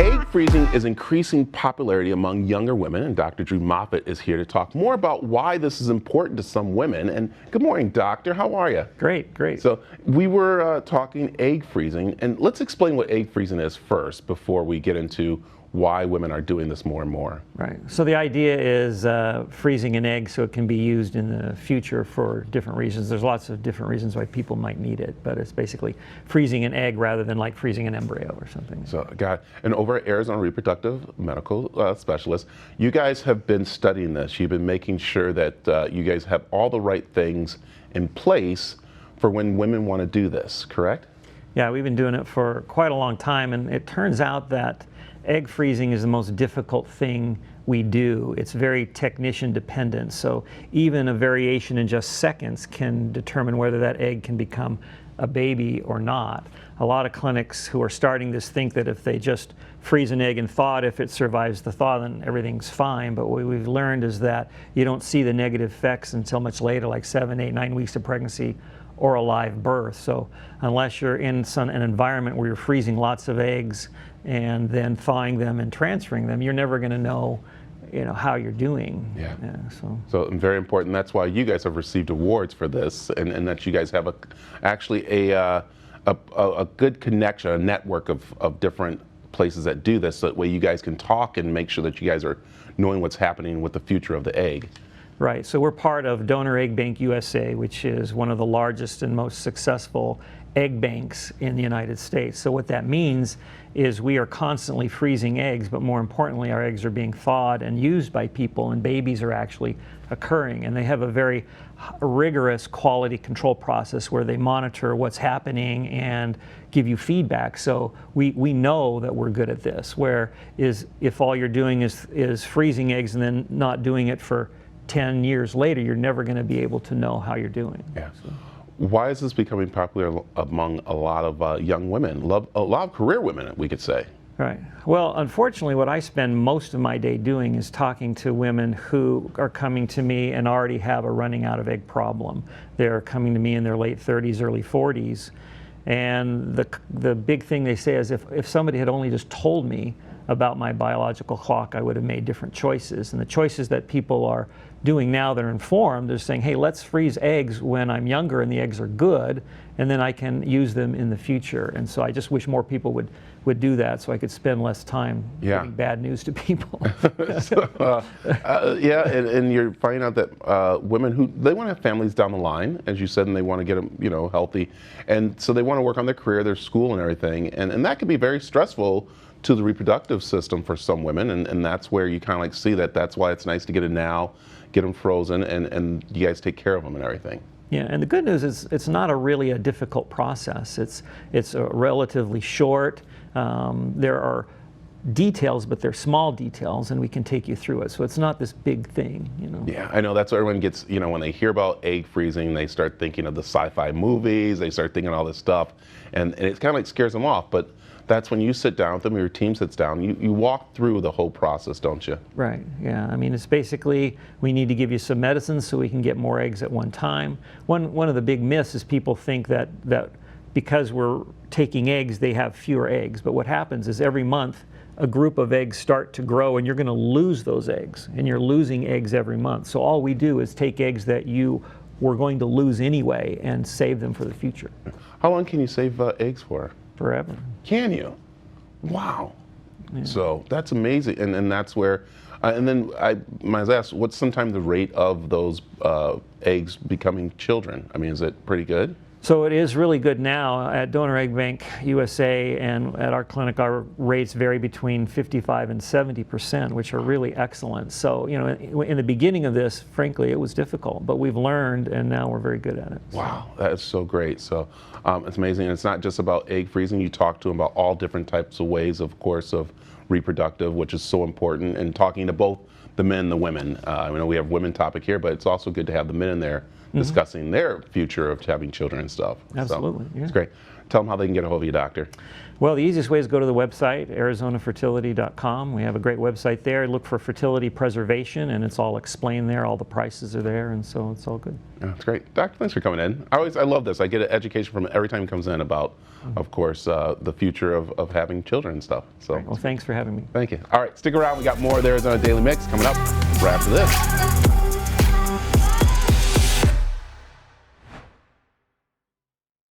Egg freezing is increasing popularity among younger women, and Dr. Drew Moffat is here to talk more about why this is important to some women. And good morning, doctor. How are you? Great, great. So we were talking egg freezing, and let's explain what egg freezing is first before we get into why women are doing this more and more. Right. So the idea is freezing an egg so it can be used in the future for different reasons. There's lots of different reasons why people might need it, but it's basically freezing an egg rather than like freezing an embryo or something. So, and over at Arizona Reproductive Medical Specialists, you guys have been studying this. You've been making sure that you guys have all the right things in place for when women want to do this, correct? Yeah, we've been doing it for quite a long time, and it turns out that egg freezing is the most difficult thing we do. It's very technician dependent, so even a variation in just seconds can determine whether that egg can become a baby or not. A lot of clinics who are starting this think that if they just freeze an egg and thaw it, if it survives the thaw, then everything's fine. But what we've learned is that you don't see the negative effects until much later, like 7, 8, 9 weeks of pregnancy or a live birth. So unless you're in an environment where you're freezing lots of eggs and then thawing them and transferring them, you're never going to know, how you're doing. Yeah. So very important. That's why you guys have received awards for this, and that you guys have actually a good connection, a network of different places that do this, so that way you guys can talk and make sure that you guys are knowing what's happening with the future of the egg. Right, so we're part of Donor Egg Bank USA, which is one of the largest and most successful egg banks in the United States. So what that means is we are constantly freezing eggs, but more importantly, our eggs are being thawed and used by people, and babies are actually occurring. And they have a very rigorous quality control process where they monitor what's happening and give you feedback. So we know that we're good at this, where if all you're doing is freezing eggs and then not doing it for 10 years later, you're never going to be able to know how you're doing. Yeah. So. Why is this becoming popular among a lot of young women, a lot of career women, we could say? Right. Well, unfortunately, what I spend most of my day doing is talking to women who are coming to me and already have a running out of egg problem. They're coming to me in their late 30s, early 40s. And the big thing they say is if somebody had only just told me about my biological clock, I would have made different choices. And the choices that people are doing now, they're informed, they're saying, hey, let's freeze eggs when I'm younger and the eggs are good, and then I can use them in the future. And so I just wish more people would do that so I could spend less time giving bad news to people. And you're finding out that women who, they want to have families down the line, as you said, and they want to get them, healthy. And so they want to work on their career, their school and everything. And that can be very stressful to the reproductive system for some women, and that's where you kind of like see that's why it's nice to get it now, get them frozen, and you guys take care of them and everything. Yeah, and the good news is it's not really a difficult process. It's a relatively short. There are details, but they're small details, and we can take you through it. So it's not this big thing, Yeah, I know that's what everyone gets, when they hear about egg freezing, they start thinking of the sci-fi movies, they start thinking all this stuff, and it kind of like scares them off. But that's when you sit down with them, your team sits down, you walk through the whole process, don't you? Right, yeah. I mean, it's basically, we need to give you some medicine so we can get more eggs at one time. One of the big myths is people think that because we're taking eggs, they have fewer eggs. But what happens is every month, a group of eggs start to grow, and you're going to lose those eggs, and you're losing eggs every month. So all we do is take eggs that you were going to lose anyway and save them for the future. How long can you save eggs for? Forever. Can you? Wow. Yeah. So that's amazing, and that's where, and then I was asked, what's sometimes the rate of those eggs becoming children? I mean, is it pretty good? So it is really good now. At Donor Egg Bank USA and at our clinic, our rates vary between 55 and 70%, which are really excellent. So, in the beginning of this, frankly, it was difficult, but we've learned, and now we're very good at it. So. Wow, that is so great. So it's amazing. And it's not just about egg freezing. You talk to them about all different types of ways, of course, of reproductive, which is so important, and talking to both the men and the women. I know we have women topic here, but it's also good to have the men in there discussing their future of having children and stuff. Absolutely. So, it's great. tell them how they can get a hold of you, doctor. Well, the easiest way is go to the website, arizonafertility.com. We have a great website there. Look for fertility preservation, and it's all explained there. All the prices are there, and so it's all good. That's great. Doctor, thanks for coming in. I love this. I get an education from every time he comes in about, of course, the future of having children and stuff. So, Well, thanks for having me. thank you. All right, stick around. We got more of the Arizona Daily Mix coming up right after this.